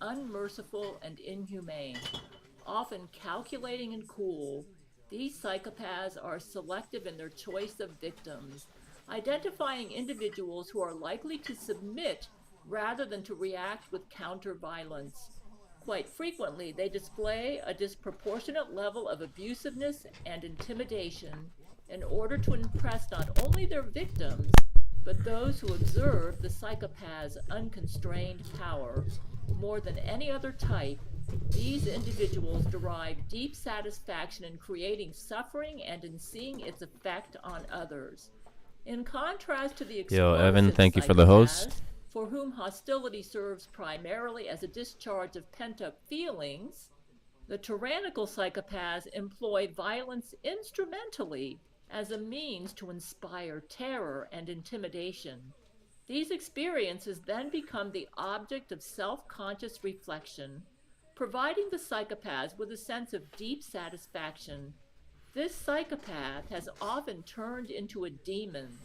unmerciful and inhumane. Often calculating and cool, these psychopaths are selective in their choice of victims, identifying individuals who are likely to submit rather than to react with counter-violence. Quite frequently, they display a disproportionate level of abusiveness and intimidation in order to impress not only their victims, but those who observe the psychopath's unconstrained power. More than any other type, these individuals derive deep satisfaction in creating suffering and in seeing its effect on others. In contrast to the Yo, Evan, explosive thank you for the host. psychopaths, for whom hostility serves primarily as a discharge of pent-up feelings, the tyrannical psychopaths employ violence instrumentally as a means to inspire terror and intimidation. These experiences then become the object of self-conscious reflection, providing the psychopaths with a sense of deep satisfaction. This psychopath has often turned into a demon.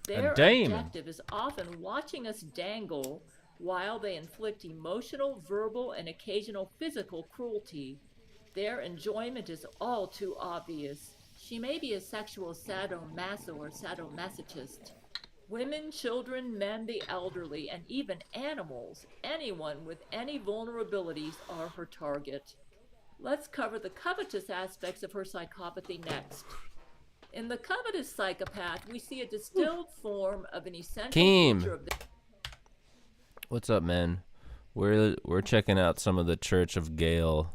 Their objective is often watching us dangle while they inflict emotional, verbal, and occasional physical cruelty. Their enjoyment is all too obvious. She may be a sexual sadomaso or sadomasochist. Women, children, men, the elderly, and even animals, anyone with any vulnerabilities are her target. Let's cover the covetous aspects of her psychopathy next. In the covetous psychopath, we see a distilled form of an essential feature of the... What's up, man? We're checking out some of the Church of Gale,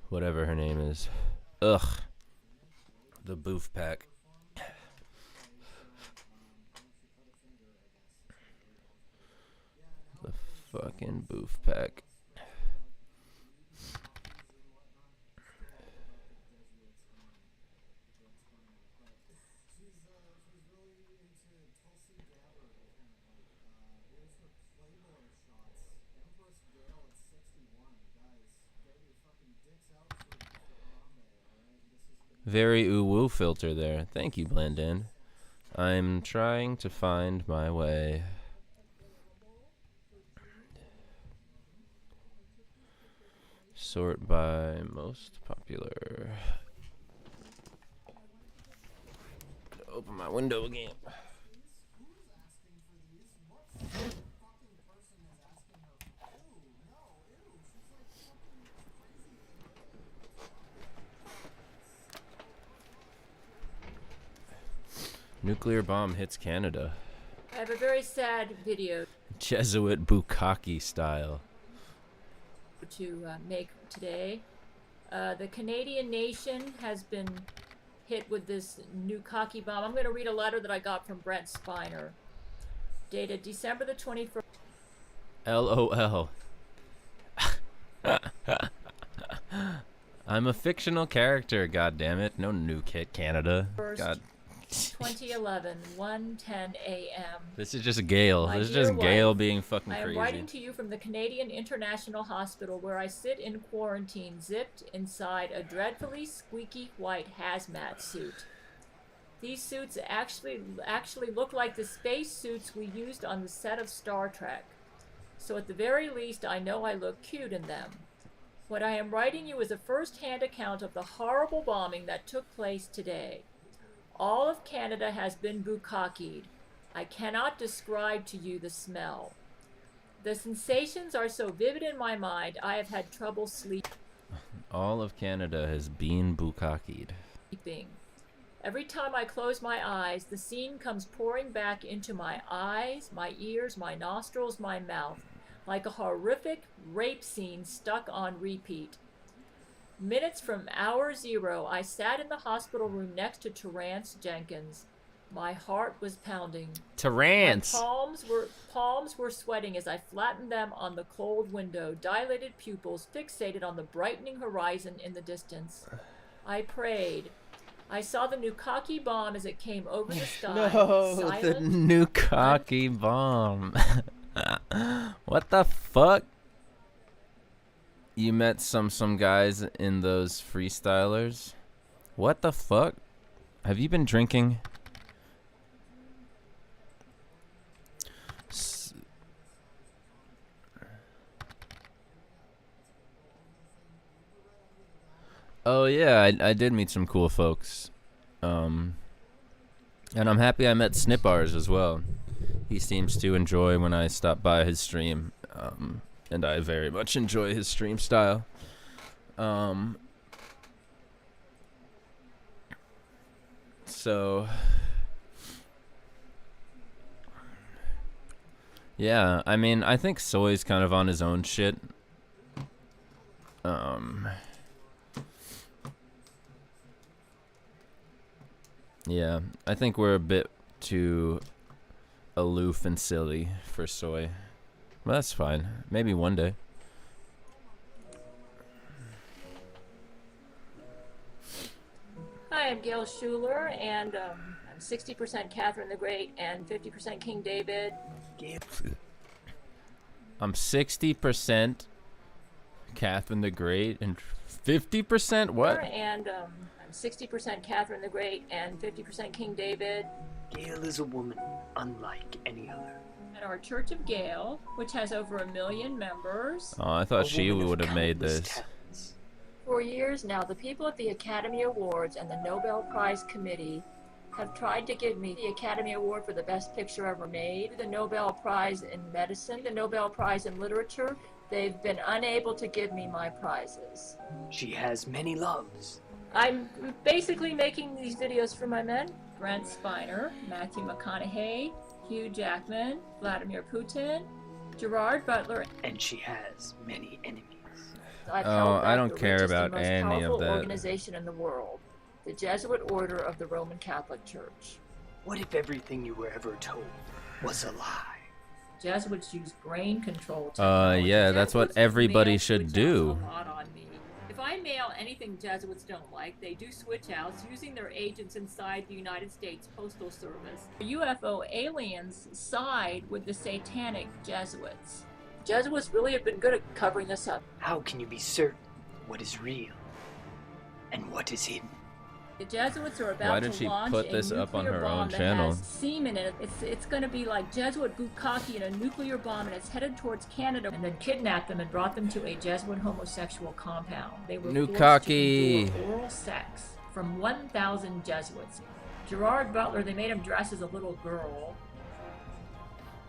whatever her name is. Ugh. The boof pack. The fucking boof pack. Very ooh-woo filter there. Thank you, Blandin. I'm trying to find my way. Sort by most popular. Open my window again. Nuclear bomb hits Canada. I have a very sad video Jesuit bukkake style. to make today. The Canadian nation has been hit with this bukkake bomb. I'm going to read a letter that I got from Brent Spiner, dated December the 21st. LOL. I'm a fictional character, god damn it. No nuke hit Canada. God. 2011, 1:10 a.m. This is just Gale. This is just Gale being fucking crazy. I am writing to you from the Canadian International Hospital, where I sit in quarantine, zipped inside a dreadfully squeaky white hazmat suit. These suits actually look like the space suits we used on the set of Star Trek. So at the very least, I know I look cute in them. What I am writing you is a first-hand account of the horrible bombing that took place today. All of Canada has been bukkakeed. I cannot describe to you the smell. The sensations are so vivid in my mind, I have had trouble sleeping. All of Canada has been bukkakeed. Every time I close my eyes, the scene comes pouring back into my eyes, my ears, my nostrils, my mouth, like a horrific rape scene stuck on repeat. Minutes from hour zero, I sat in the hospital room next to Terrance Jenkins. My heart was pounding. Terrance! My palms were sweating as I flattened them on the cold window, dilated pupils fixated on the brightening horizon in the distance. I prayed. I saw the bukkake bomb as it came over the sky. No, silent, the bukkake bomb. What the fuck? You met some guys in those freestylers? What the fuck? Have you been drinking? Oh yeah, I did meet some cool folks. Um, and I'm happy I met Snipars as well. He seems to enjoy when I stop by his stream. And I very much enjoy his stream style. Um, so yeah, I mean, I think Soy's kind of on his own shit. Yeah, I think we're a bit too aloof and silly for Soy. Well, that's fine. Maybe one day. Hi, I'm Gail Schuler, and I'm 60% Catherine the Great and 50% King David. I'm 60% Catherine the Great and 50% what? And I'm 60% Catherine the Great and 50% King David. Gail is a woman unlike any other. At our Church of Gail, which has over 1 million members. Oh, I thought she would have made this. Talents. For years now, the people at the Academy Awards and the Nobel Prize Committee have tried to give me the Academy Award for the Best Picture Ever Made, the Nobel Prize in Medicine, the Nobel Prize in Literature. They've been unable to give me my prizes. She has many loves. I'm basically making these videos for my men, Brent Spiner, Matthew McConaughey, Hugh Jackman, Vladimir Putin, Gerard Butler. And she has many enemies. I don't care about any of that. Organization in the world, the Jesuit Order of the Roman Catholic Church. What if everything you were ever told was a lie? Jesuits use brain control technology. Yeah, that's what everybody should do. A lot on me. If I mail anything Jesuits don't like, they do switch outs using their agents inside the United States Postal Service. UFO aliens side with the satanic Jesuits. Jesuits really have been good at covering this up. How can you be certain what is real and what is hidden? The Jesuits are about Why did to she launch put a this up on nuclear her bomb own that channel? has semen in it. It's going to be like Jesuit bukkake and a nuclear bomb, and it's headed towards Canada. And then kidnapped them and brought them to a Jesuit homosexual compound. They were forced to endure oral sex from 1,000 Jesuits. Gerard Butler, they made him dress as a little girl.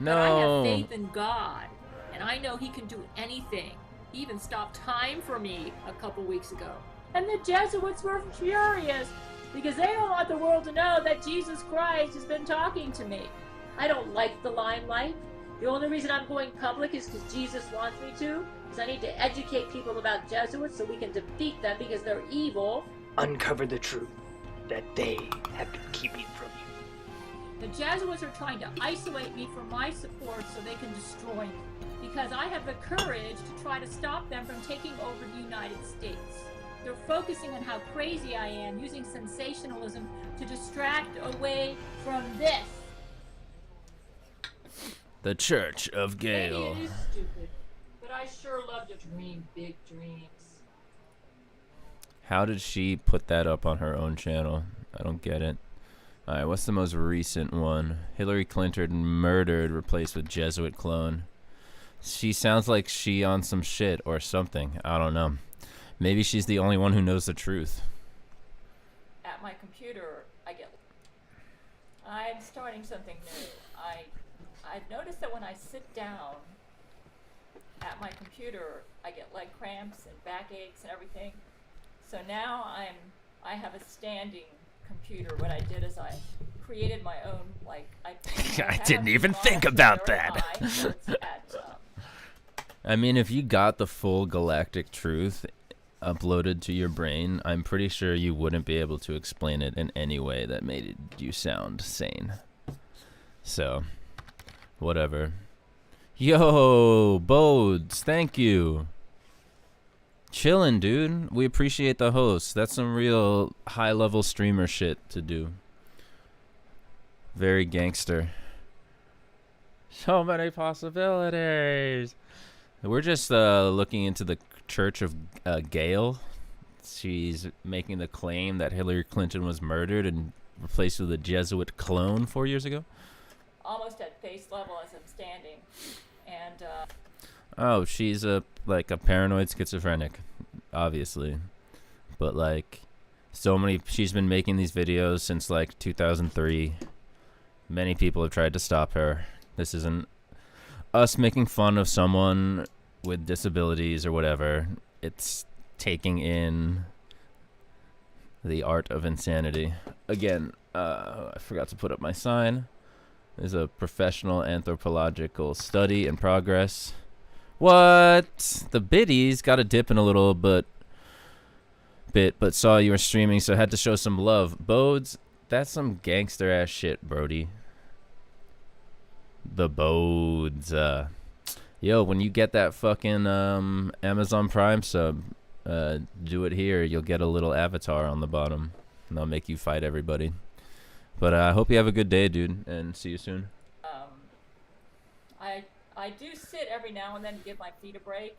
No. But I have faith in God, and I know He can do anything. He even stopped time for me a couple weeks ago. And the Jesuits were furious because they don't want the world to know that Jesus Christ has been talking to me. I don't like the limelight. The only reason I'm going public is because Jesus wants me to, because I need to educate people about Jesuits so we can defeat them because they're evil. Uncover the truth that they have been keeping from you. The Jesuits are trying to isolate me from my support so they can destroy me, because I have the courage to try to stop them from taking over the United States. They're focusing on how crazy I am, using sensationalism to distract away from this. The Church of Gail. Maybe it is stupid, but I sure love to dream big dreams. How did she put that up on her own channel? I don't get it. Alright, what's the most recent one? Hillary Clinton murdered, replaced with Jesuit clone. She sounds like she on some shit or something. I don't know. Maybe she's the only one who knows the truth. At my computer, I'm starting something new. I've noticed that when I sit down at my computer, I get leg cramps and backaches and everything. So now I have a standing computer. What I did is I created my own, I didn't even think about that. I mean, if you got the full galactic truth uploaded to your brain, I'm pretty sure you wouldn't be able to explain it in any way that made you sound sane. So, whatever. Yo, Bodes, thank you. Chillin', dude. We appreciate the host. That's some real high-level streamer shit to do. Very gangster. So many possibilities. We're just looking into the Church of Gail. She's making the claim that Hillary Clinton was murdered and replaced with a Jesuit clone 4 years ago. Almost at face level as I'm standing. And oh, she's a paranoid schizophrenic, obviously. but like she's been making these videos since like 2003. Many people have tried to stop her. This isn't us making fun of someone with disabilities or whatever. It's taking in the art of insanity. Again, I forgot to put up my sign. There's a professional anthropological study in progress. What? The biddies got a dip in a little bit, but saw you were streaming, so had to show some love. Bodes, that's some gangster ass shit, Brody. The Bodes. Yo, when you get that fucking Amazon Prime sub, do it here. You'll get a little avatar on the bottom, and I'll make you fight everybody. But I hope you have a good day, dude, and see you soon. I do sit every now and then to give my feet a break,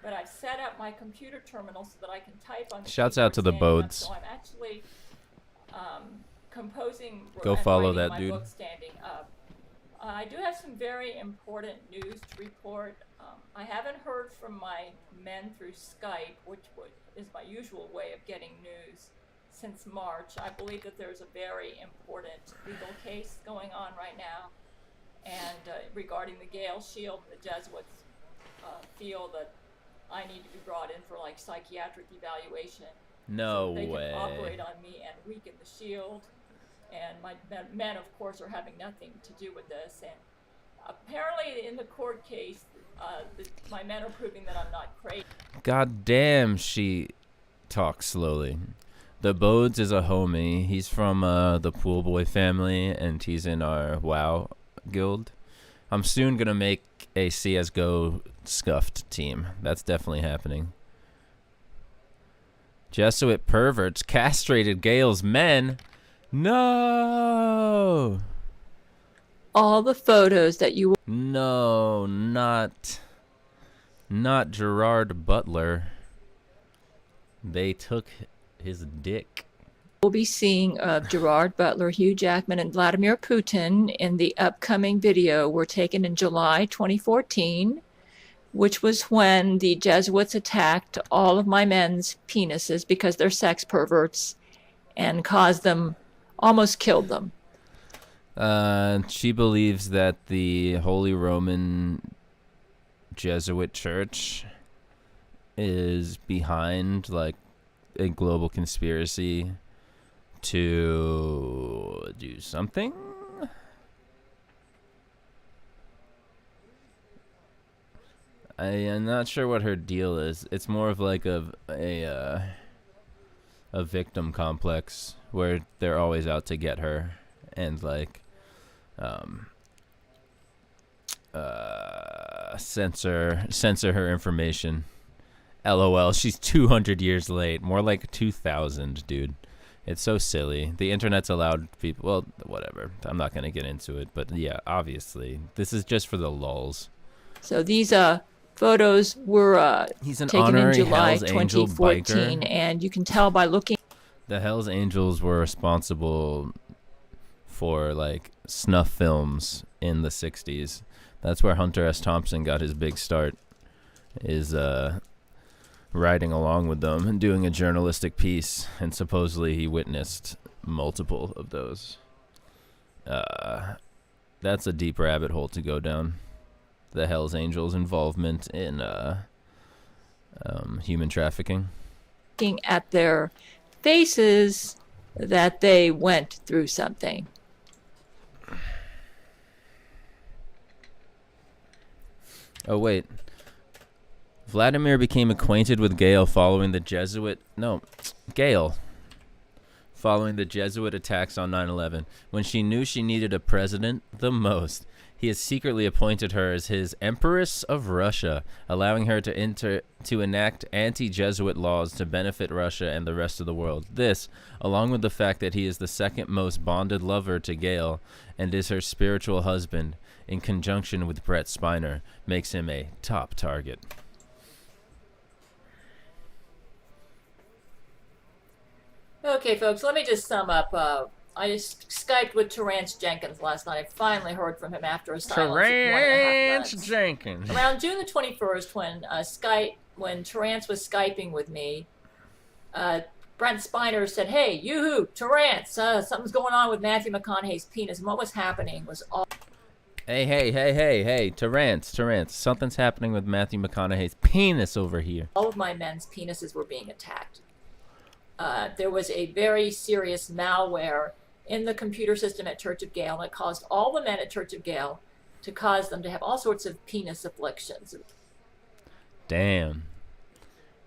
but I've set up my computer terminal so that I can type on the Shouts keyboard out to the standing up, Bodes. so I'm actually composing Go and follow writing that my dude. book standing up. I do have some very important news to report. I haven't heard from my men through Skype, which is my usual way of getting news, since March. I believe that there's a very important legal case going on right now, and regarding the Gale Shield, the Jesuits feel that I need to be brought in for like psychiatric evaluation. No so they way. can operate on me and weaken the shield. And my men, of course, are having nothing to do with this. And apparently, in the court case, my men are proving that I'm not crazy. God damn, she talks slowly. The Bodes is a homie. He's from the Pool Boy family, and he's in our WoW guild. I'm soon gonna make a CS:GO scuffed team. That's definitely happening. Jesuit perverts castrated Gale's men. No. All the photos that you No, not Gerard Butler. They took his dick. will be seeing of Gerard Butler, Hugh Jackman, and Vladimir Putin in the upcoming video were taken in July 2014, which was when the Jesuits attacked all of my men's penises because they're sex perverts and almost killed them. She believes that the Holy Roman Jesuit Church is behind like a global conspiracy to do something. I am not sure what her deal is. It's more of like a victim complex where they're always out to get her and like censor her information. LOL, she's 200 years late. More like 2,000, dude. It's so silly. The internet's allowed people... Well, whatever. I'm not going to get into it. But yeah, obviously. This is just for the lulz. So these photos were He's an taken in honorary July Hells Angel 2014. biker. And you can tell by looking... The Hells Angels were responsible for, like, snuff films in the 60s. That's where Hunter S. Thompson got his big start. Is, riding along with them and doing a journalistic piece, and supposedly he witnessed multiple of those. That's a deep rabbit hole to go down. The Hells Angels' involvement in human trafficking. Looking at their faces that they went through something. Oh, wait. Vladimir became acquainted with Gale following the Jesuit attacks on 9/11. When she knew she needed a president the most, he has secretly appointed her as his Empress of Russia, allowing her to enact anti-Jesuit laws to benefit Russia and the rest of the world. This, along with the fact that he is the second most bonded lover to Gale and is her spiritual husband, in conjunction with Brett Spiner, makes him a top target. Okay, folks, let me just sum up. I just Skyped with Terrence Jenkins last night. I finally heard from him after a silence of 1.5 months. Jenkins. Around June the 21st, when Terrence was Skyping with me, Brent Spiner said, "Hey, yoo-hoo, Terrence, something's going on with Matthew McConaughey's penis." And what was happening was Hey, Terrence, something's happening with Matthew McConaughey's penis over here. all of my men's penises were being attacked. There was a very serious malware in the computer system at Church of Gale, and it caused all the men at Church of Gale to cause them to have all sorts of penis afflictions. Damn.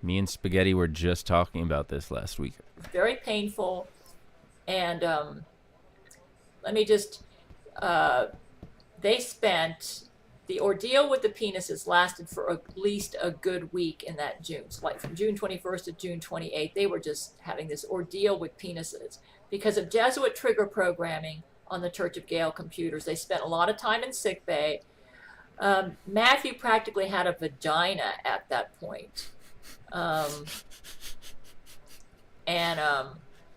Me and Spaghetti were just talking about this last week. Very painful. And let me just, they spent, the ordeal with the penises lasted for at least a good week in that June. So like from June 21st to June 28th, they were just having this ordeal with penises. Because of Jesuit trigger programming on the Church of Gale computers, they spent a lot of time in sick bay. Matthew practically had a vagina at that point.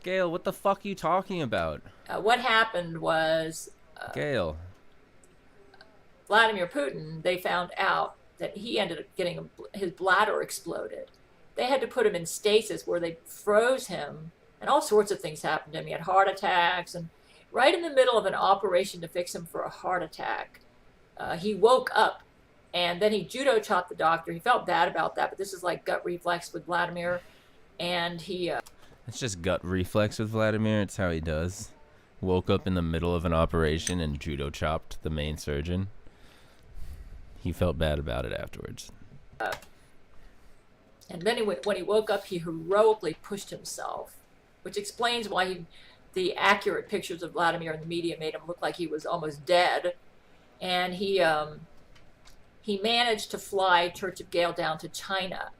Gail, what the fuck are you talking about? What happened was Gail. Vladimir Putin, they found out that he ended up getting his bladder exploded. They had to put him in stasis where they froze him, and all sorts of things happened to him. He had heart attacks, and right in the middle of an operation to fix him for a heart attack, he woke up, and then he judo chopped the doctor. He felt bad about that, but this is like gut reflex with Vladimir, and he... It's just gut reflex with Vladimir. It's how he does. Woke up in the middle of an operation and judo chopped the main surgeon. He felt bad about it afterwards. And then when he woke up, he heroically pushed himself, which explains why the accurate pictures of Vladimir in the media made him look like he was almost dead. And he managed to fly Church of Gale down to China.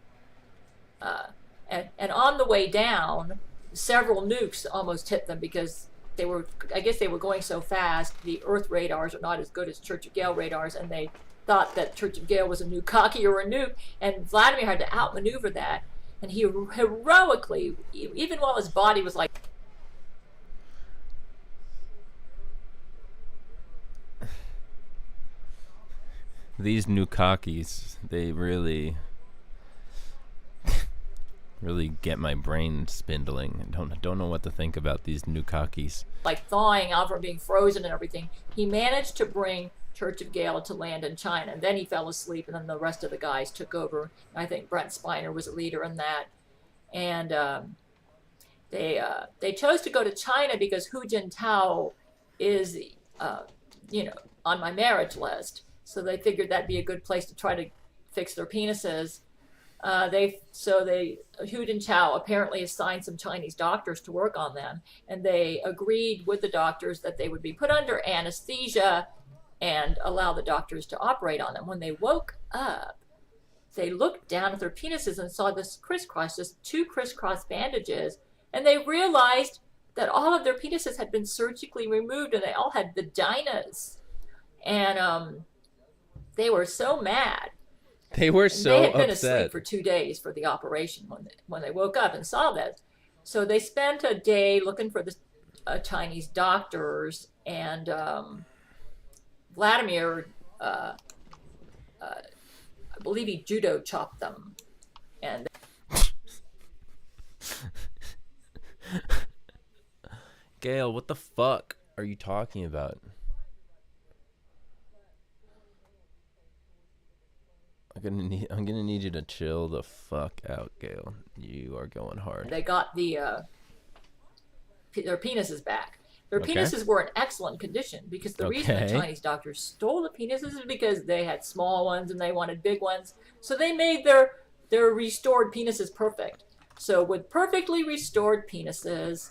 And on the way down, several nukes almost hit them because I guess they were going so fast. The Earth radars are not as good as Church of Gale radars, and they thought that Church of Gale was a nuke or a nuke, and Vladimir had to outmaneuver that. And he heroically, even while his body was like... These nukakis, they really get my brain spindling. I don't know what to think about these nukakis. Like thawing out from being frozen and everything. He managed to bring Church of Gale to land in China, and then he fell asleep, and then the rest of the guys took over. I think Brent Spiner was a leader in that. And they chose to go to China because Hu Jintao is, on my marriage list. So they figured that'd be a good place to try to fix their penises. Hu Jintao apparently assigned some Chinese doctors to work on them, and they agreed with the doctors that they would be put under anesthesia and allow the doctors to operate on them. When they woke up, they looked down at their penises and saw this crisscross, just two crisscross bandages, and they realized that all of their penises had been surgically removed, and they all had vaginas. And they were so mad. They were so upset. They had been asleep for 2 days for the operation when they woke up and saw that. So they spent a day looking for the Chinese doctors, and Vladimir, I believe he judo chopped them. And Gail, what the fuck are you talking about? I'm gonna need you to chill the fuck out, Gail. You are going hard. they got their penises back. Their penises were in excellent condition, because the reason the Chinese doctors stole the penises is because they had small ones and they wanted big ones. So they made their restored penises perfect. So with perfectly restored penises,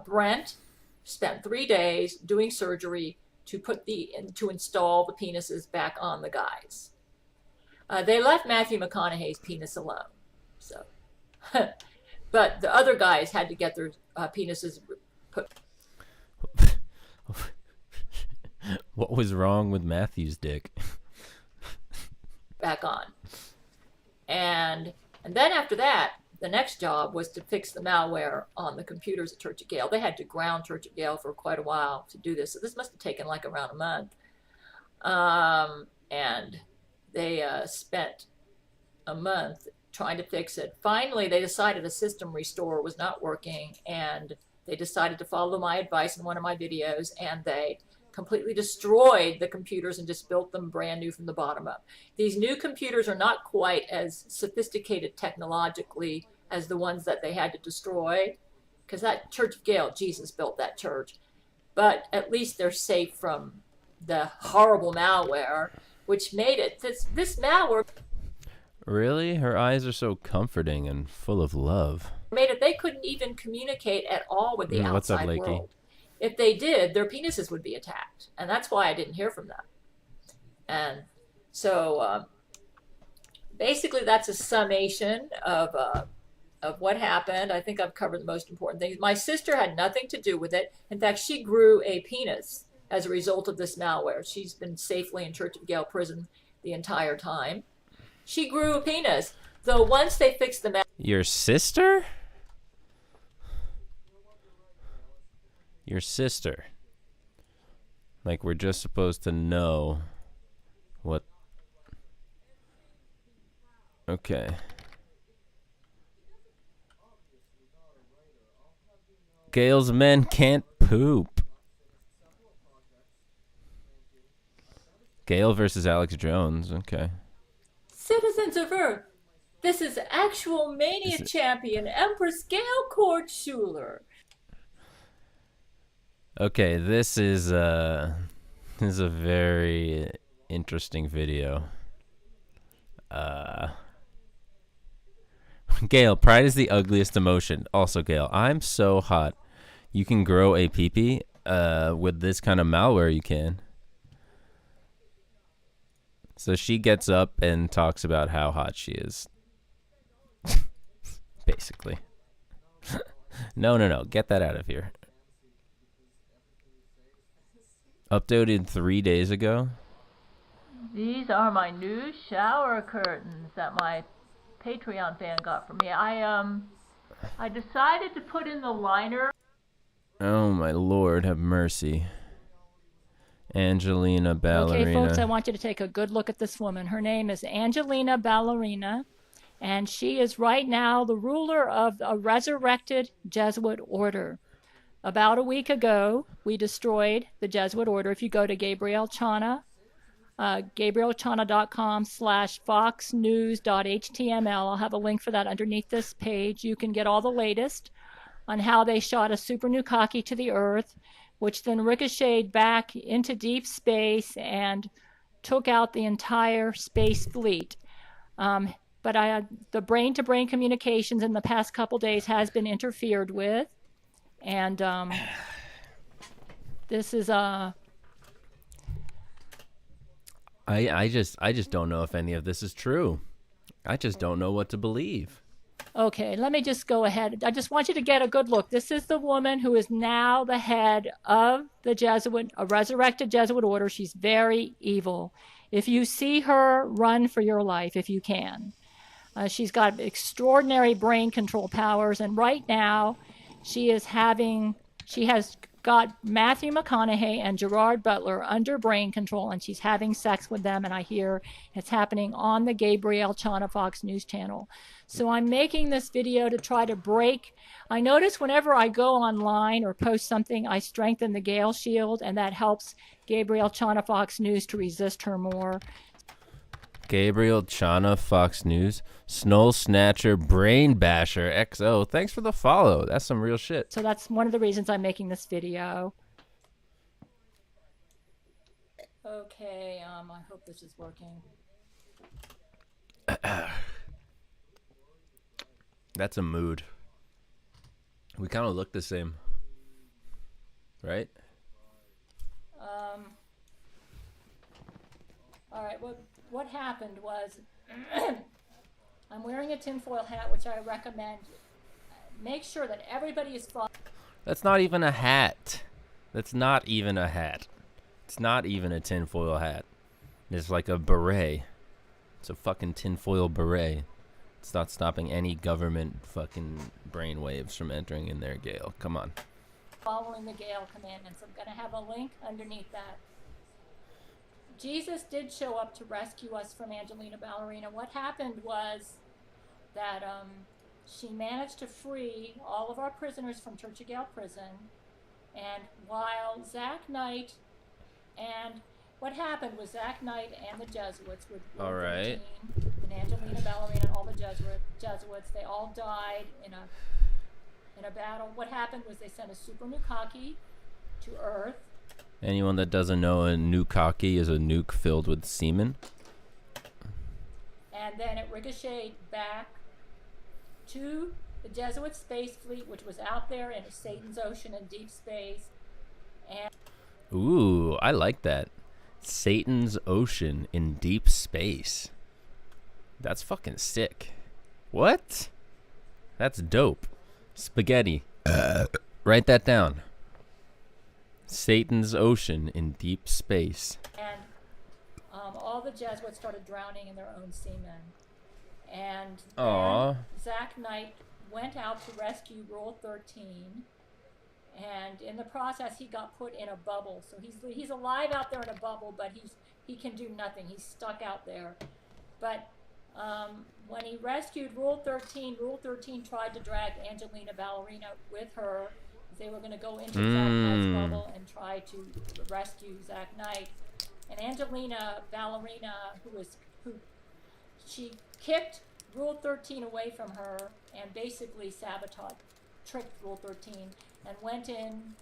Brent spent 3 days doing surgery to install the penises back on the guys. They left Matthew McConaughey's penis alone. So, but the other guys had to get their penises put. What was wrong with Matthew's dick? Back on. And then after that, the next job was to fix the malware on the computers at Church of Gale. They had to ground Church of Gale for quite a while to do this. So this must have taken like around a month. And they spent a month trying to fix it. Finally, they decided a system restore was not working, and they decided to follow my advice in one of my videos, and they completely destroyed the computers and just built them brand new from the bottom up. These new computers are not quite as sophisticated technologically as the ones that they had to destroy, because that Church of Gale, Jesus built that church. But at least they're safe from the horrible malware, which made it, this malware Really? Her eyes are so comforting and full of love. made it they couldn't even communicate at all with the What's up, outside Lakey? world. If they did, their penises would be attacked, and that's why I didn't hear from them. And so basically, that's a summation of what happened. I think I've covered the most important things. My sister had nothing to do with it. In fact, she grew a penis as a result of this malware. She's been safely in Church of Gale prison the entire time. She grew a penis, though once they fixed the Your sister? Your sister. Like, we're just supposed to know what... Okay. Gale's men can't poop. Gale versus Alex Jones. Okay. Citizens of Earth, this is actual Mania champion Empress Gail Schuler. Okay, this is a very interesting video. Gail, pride is the ugliest emotion. Also, Gail, I'm so hot. You can grow a peepee. With this kind of malware, you can. So she gets up and talks about how hot she is. Basically. No. Get that out of here. Updated 3 days ago. These are my new shower curtains that my Patreon fan got for me. I decided to put in the liner. Oh my Lord, have mercy. Angelina Ballerina. Okay, folks, I want you to take a good look at this woman. Her name is Angelina Ballerina, and she is right now the ruler of a resurrected Jesuit order. About a week ago, we destroyed the Jesuit order. If you go to Gabriel China, gabrielchina.com/foxnews.html, I'll have a link for that underneath this page. You can get all the latest on how they shot a super Nukkake to the Earth, which then ricocheted back into deep space and took out the entire space fleet. But the brain-to-brain communications in the past couple days has been interfered with. And this is I just don't know if any of this is true. I just don't know what to believe. Okay, let me just go ahead. I just want you to get a good look. This is the woman who is now the head of the a resurrected Jesuit order. She's very evil. If you see her, run for your life if you can. She's got extraordinary brain control powers, and right now she has got Matthew McConaughey and Gerard Butler under brain control, and she's having sex with them, and I hear it's happening on the Gabriel China Fox News channel. So I'm making this video to try to break. I notice whenever I go online or post something, I strengthen the Gale shield, and that helps Gabriel China Fox News to resist her more. Gabriel China Fox News, Snow Snatcher, Brain Basher, XO. Thanks for the follow. That's some real shit. So that's one of the reasons I'm making this video. Okay, I hope this is working. That's a mood. We kind of look the same, right? All right, what happened was I'm wearing a tinfoil hat, which I recommend. Make sure that everybody is following. That's not even a hat. That's not even a hat. It's not even a tinfoil hat. It's like a beret. It's a fucking tinfoil beret. It's not stopping any government fucking brainwaves from entering in there, Gale. Come on. Following the Gale commandments. I'm going to have a link underneath that. Jesus did show up to rescue us from Angelina Ballerina. What happened was that she managed to free all of our prisoners from Church of Gale prison. And while Zach Knight and what happened was Zach Knight and the Jesuits with All right. and Angelina Ballerina and all the Jesuits, they all died in a battle. What happened was they sent a super nukkake to Earth. Anyone that doesn't know, a nukkake is a nuke filled with semen. And then it ricocheted back to the Jesuit space fleet, which was out there in Satan's ocean in deep space. And Ooh, I like that. Satan's ocean in deep space. That's fucking sick. What? That's dope. Spaghetti. Write that down. Satan's ocean in deep space. And all the Jesuits started drowning in their own semen. And then Zach Knight went out to rescue Rule 13. And in the process, he got put in a bubble. So he's alive out there in a bubble, but he can do nothing. He's stuck out there. But when he rescued Rule 13 tried to drag Angelina Ballerina with her. They were going to go into Zach Knight's bubble and try to rescue Zach Knight. And Angelina Ballerina, she kicked Rule 13 away from her and basically tricked Rule 13 and went in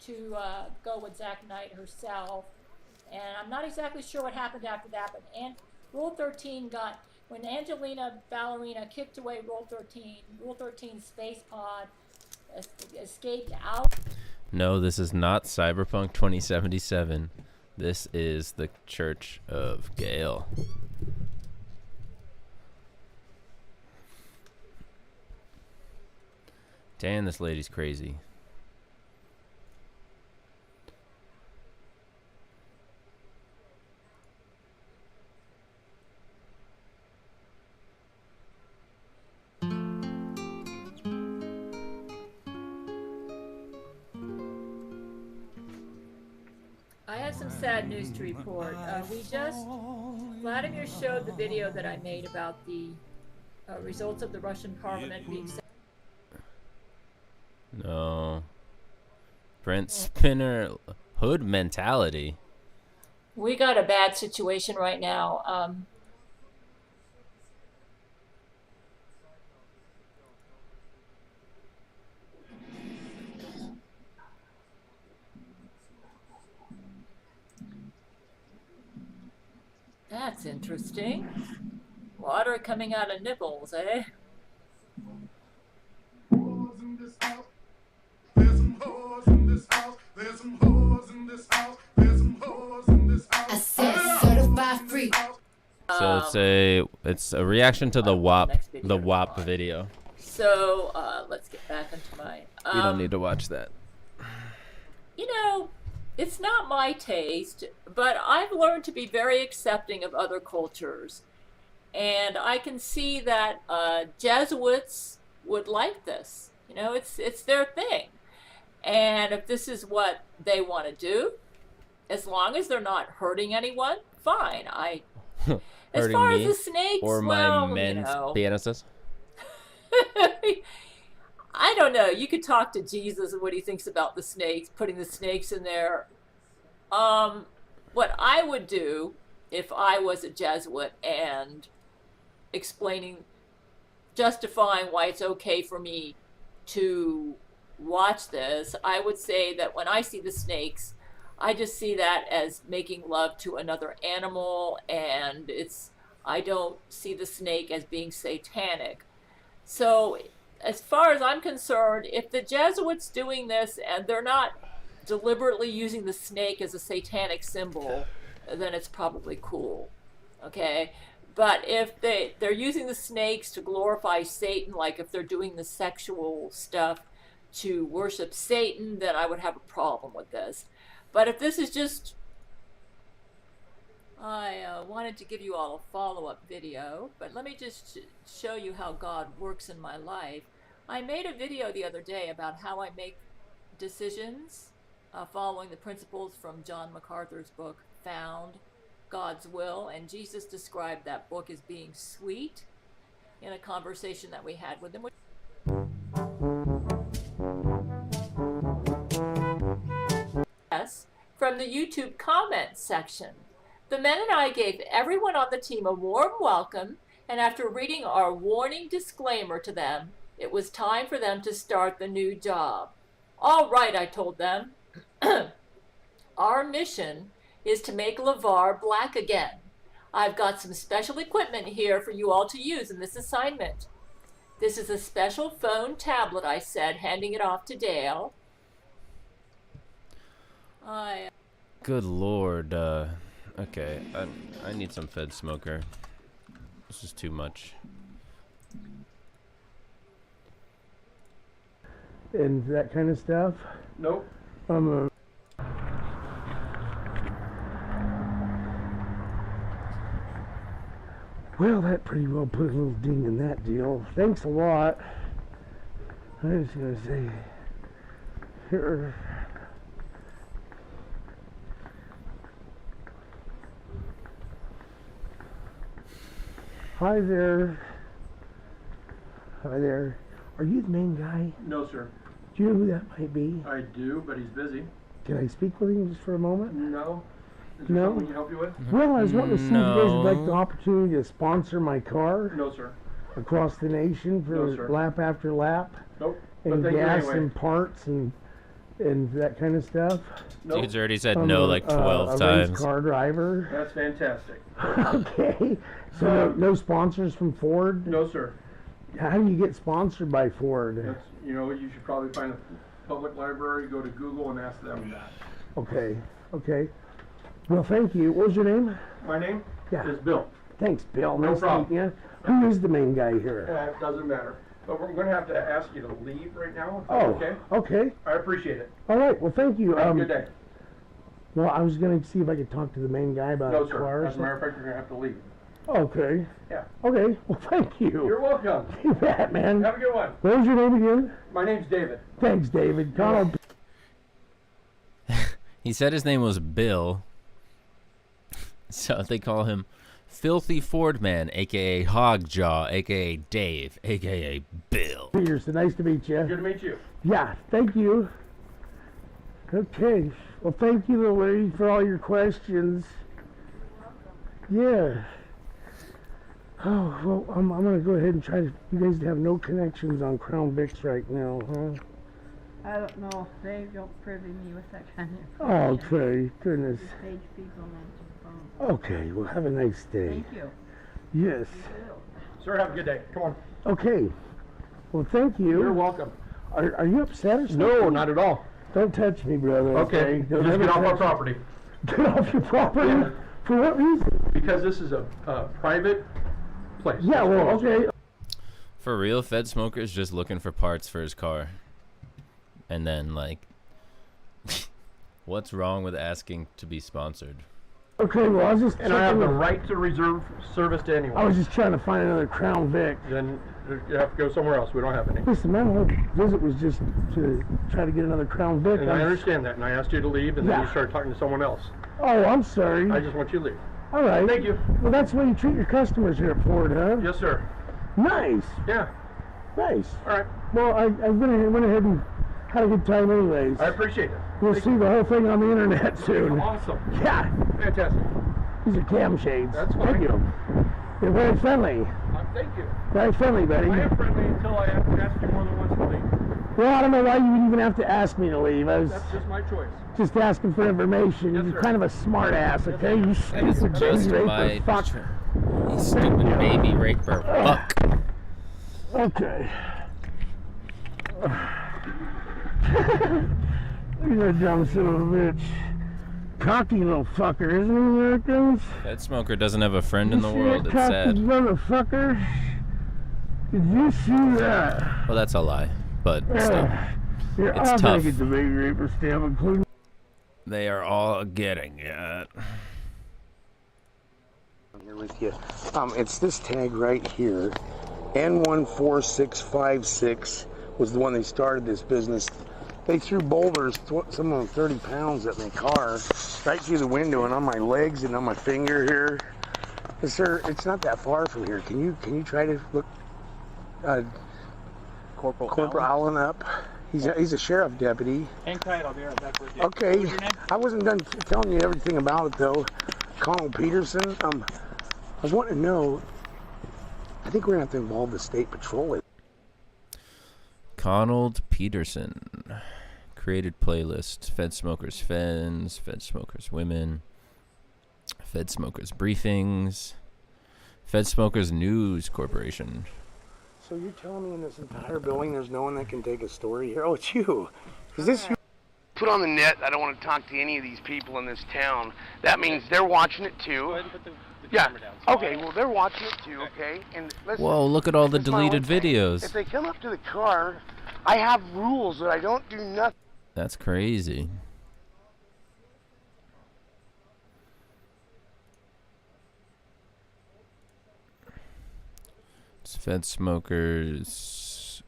to go with Zach Knight herself. And I'm not exactly sure what happened after that, but Rule 13 when Angelina Ballerina kicked away Rule 13's space pod escaped out. No, this is not Cyberpunk 2077. This is the Church of Gale. Damn, this lady's crazy. I have some sad news to report. Vladimir showed the video that I made about the results of the Russian parliament being set. No. Brent Spinner hood mentality. We got a bad situation right now. That's interesting. Water coming out of nipples, eh? I said certified free. So it's a reaction to the Whop video. So let's get back into my. You don't need to watch that. You know, it's not my taste, but I've learned to be very accepting of other cultures, and I can see that Jesuits would like this. You know, it's their thing, and if this is what they want to do, as long as they're not hurting anyone, fine. As far as the snakes, or my men's pianist. I don't know. You could talk to Jesus and what he thinks about the snakes, putting the snakes in there. What I would do if I was a Jesuit and justifying why it's okay for me to watch this, I would say that when I see the snakes, I just see that as making love to another animal, and I don't see the snake as being satanic. So as far as I'm concerned, if the Jesuits doing this and they're not deliberately using the snake as a satanic symbol, then it's probably cool. Okay? But if they're using the snakes to glorify Satan, like if they're doing the sexual stuff to worship Satan, then I would have a problem with this. But if this is just, I wanted to give you all a follow-up video, but let me just show you how God works in my life. I made a video the other day about how I make decisions following the principles from John MacArthur's book, Found God's Will, and Jesus described that book as being sweet. in a conversation that we had with him. Yes, from the YouTube comments section. The men and I gave everyone on the team a warm welcome, and after reading our warning disclaimer to them, it was time for them to start the new job. All right, I told them. Our mission is to make LeVar black again. I've got some special equipment here for you all to use in this assignment. This is a special phone tablet, I said, handing it off to Dale. Good lord. Okay, I need some Fed smoker. This is too much. And that kind of stuff. Nope. Well, that pretty well put a little ding in that deal. Thanks a lot. I was gonna say, here. Hi there. Hi there. Are you the main guy? No, sir. Do you know who that might be? I do, but he's busy. Can I speak with him just for a moment? No. Is there No? something we can help you with? Well, I was wanting to see if you guys would like No. the opportunity to sponsor my car No, sir. across the nation for No, sir. lap after lap, Nope. and But thank you gas anyway. and parts and that kind of stuff. Nope. Dude's already said I'm no a- like 12 a race times. car driver. That's fantastic. Okay, so no sponsors from Ford. No, sir. How do you get sponsored by Ford? That's, you should probably find a public library, go to Google and ask them that. Okay, okay. Well, thank you. What was your name? My name Yeah. is Bill. Thanks, Bill. No Nice problem. meeting you. Who is the main guy here? It doesn't matter. But we're going to have to ask you to leave right now. If that's Oh, okay? okay. I appreciate it. All right. Well, thank you. Have a good day. Well, I was going to see if I could talk to the main guy about No, a sir. car. or As a matter of fact, you're going to have to leave. something. Okay. Yeah. Okay. Well, thank you. You're welcome. You bet, man. Have a good one. What was your name again? My name's David. Thanks, David. Donald. He said his name was Bill. So they call him Filthy Ford Man, aka Hogjaw, aka Dave, aka Bill. Peterson. Nice to meet you. Good to meet you. Yeah, thank you. Okay. Well, thank you, little lady, for all your questions. Yeah. Oh, well, I'm going to go ahead and try to... You guys have no connections on Crown Vics right now, huh? I don't know. They don't privy me with that kind of Oh, information. okay. Goodness. Just page people and answer the phone. Okay, well, have a nice day. Thank you. Yes. Sir, have a good day. Come on. Okay. Well, thank you. You're welcome. Are you upset or something? No, not at all. Don't touch me, brother. Okay, Don't just ever get off our touch- property. Get off your property? Yeah. For what reason? Because this is a private place. Yeah, well, okay. For real, Fed Smoker's just looking for parts for his car. And then, like, what's wrong with asking to be sponsored? Okay, well, I was just And I have checking the with- right to reserve service to anyone. I was just trying to find another Crown Vic. Then you have to go somewhere else. We don't have any. Listen, my whole visit was just to try to get another Crown Vic. And I understand that. And I asked you to leave, and then you Yeah. started talking to someone else. Oh, I'm sorry. I just want you to leave. All right. Thank you. Well, that's the way you treat your customers here at Ford, huh? Yes, sir. Nice. Yeah. Nice. All right. Well, I went ahead and had a good time anyways. I appreciate it. We'll see the whole thing on the internet soon. Awesome. Yeah. Fantastic. These are cam shades. That's Thank fine. you. You're very friendly. Thank you. Very friendly, buddy. I am friendly until I have to ask you more than once to leave. Well, I don't know why you would even have to ask me to leave. I was That's just my choice. just asking for information. Yes, You're sir. kind of a smart ass, okay? You That is stupid just baby my... raper fuck. You stupid baby raper. Fuck. Okay. You're a dumb son of a bitch. Cocky little fucker, isn't he, Americans? Fed Smoker doesn't have a friend in the You see world. that It's cocky sad. motherfucker? Did you see that? Well, that's a lie. But still. You're It's all tough. gonna get the baby raper stamp, including. They are all getting it. Here with you. It's this tag right here. N14656 was the one they started this business. They threw boulders, some of them 30 pounds, at my car, right through the window and on my legs and on my finger here. Sir, it's not that far from here. Can you try to look Corporal Allen up. He's a sheriff deputy. Hang tight, I'll be right back with you. Okay. What was your name? I wasn't done telling you everything about it though. Connell Peterson. I was wanting to know. I think we're gonna have to involve the state patrol. Connell Peterson. Created playlist. Fed Smokers Fens. Fed Smokers Women. Fed Smokers Briefings. Fed Smokers News Corporation. So you're telling me in this entire building there's no one that can take a story here? Oh, it's you. Is this you? Put on the net. I don't want to talk to any of these people in this town. That means they're watching it too. Go ahead and put the Yeah. camera down. Okay. Well, they're watching it too. Okay. And listen, Whoa, look at all the this is my deleted own thing. videos. If they come up to the car, I have rules that I don't do nothing. That's crazy. It's Fed Smokers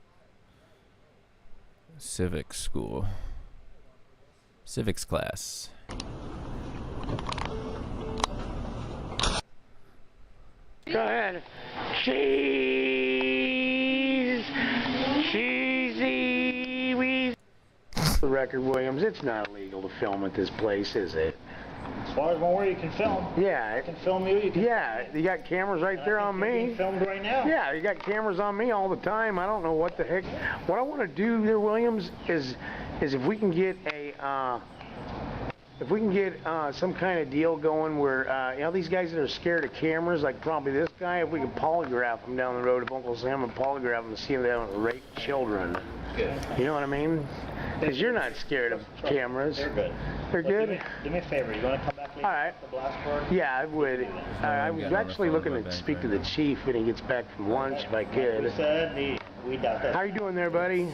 Civics School. Civics class. Go ahead. Cheese. Cheesy. The record, Williams, it's not illegal to film at this place, is it? As far as I'm aware, you can film. Yeah. I can film you. You can. Yeah, you got cameras right there on You're me. being filmed right now. Yeah, you got cameras on me all the time. I don't know what the heck. What I want to do here, Williams, is if we can get some kind of deal going where these guys that are scared of cameras, like probably this guy, if we could polygraph them down the road, if Uncle Sam would polygraph them to see if they haven't raped children. Good. You know what I mean? Because you're not scared of cameras. They're good. They're But good? Do me a favor. You want to come back later? All right. The blast board? Yeah, I would. I was getting on the actually phone looking with to my speak bank to the right chief when he gets back from lunch, if I We could. said we doubt that. How you doing there, buddy?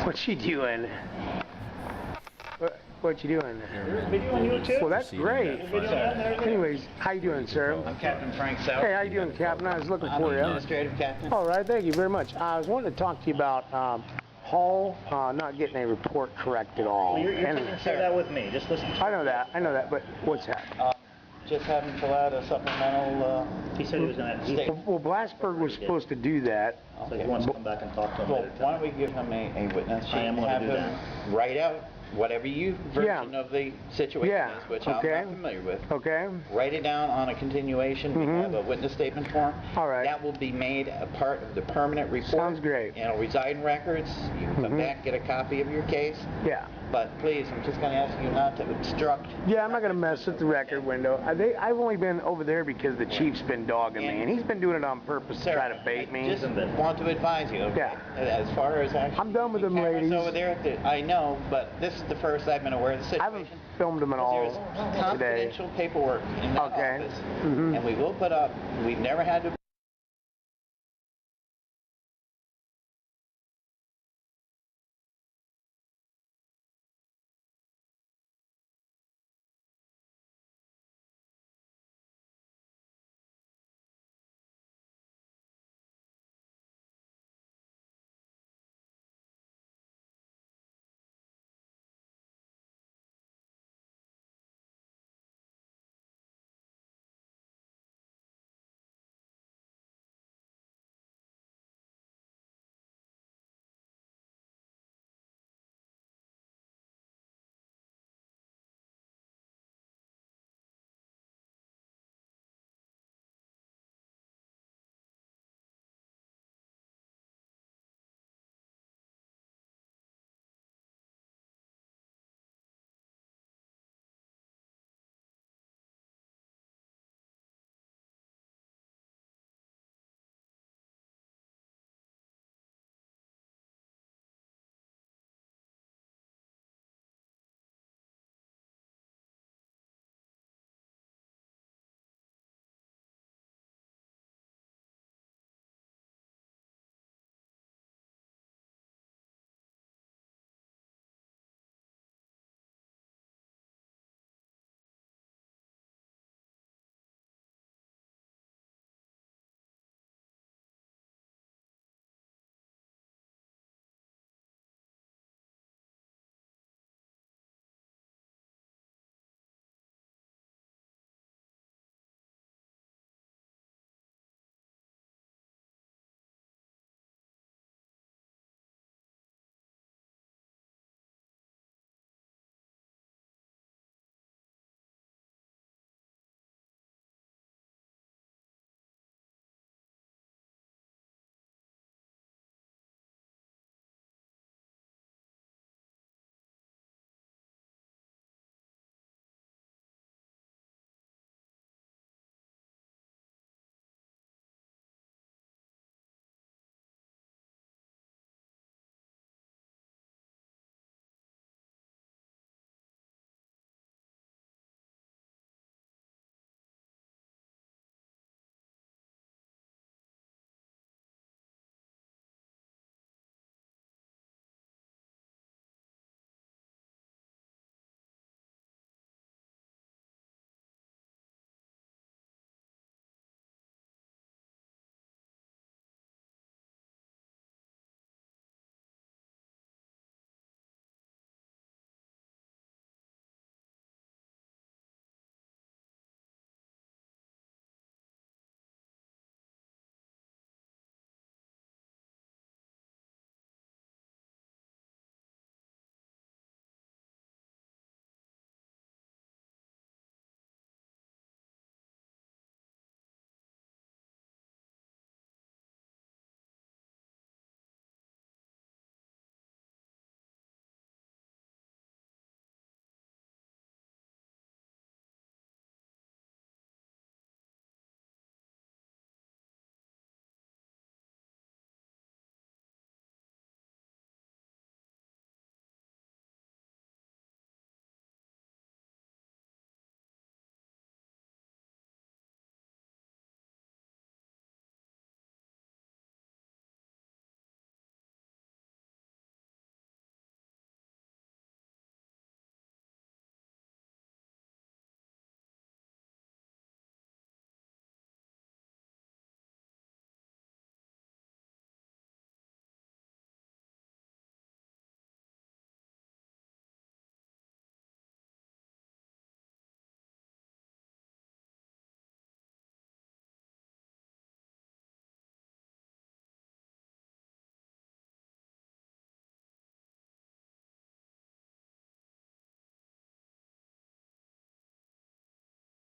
What you doing? What you doing? Video on YouTube? Well, that's Proceeding great. that Video on there? Anyways, how you doing, sir? I'm Captain Frank South. Hey, how you doing, Captain? I was looking I'm for the you. administrative captain. All right, thank you very much. I was wanting to talk to you about Hall not getting a report correct at all. Well, you're And- taking care of that with me. Just listen to I know that, but what's that? Just have him fill out a supplemental. He said he was going to. Well, Blasberg was supposed to do that. So he wants to come back and talk to him Well, later. why don't we give him a witness sheet I am and gonna have do him write out whatever you version Yeah. of the situation Yeah, is, which okay. I'm not familiar with. Okay. Write it down on a continuation. We have a witness statement form. All right. That will be made a part of the permanent report. Sounds great. And it'll reside in records. You can come back, get a copy of your case. Yeah. But please, I'm just going to ask you not to obstruct. Yeah, I'm not going to mess with the record window. I've only been over there because the chief's been dogging me, and he's been doing it on purpose to Sir, try to bait me. I just want to advise you, okay? Yeah. As far as actually I'm done with them cameras ladies. over there, I know, but this is the first I've been aware of the I haven't situation. filmed them at all There's today. confidential paperwork in the Okay. office, Mhm. and we will put up. We've never had to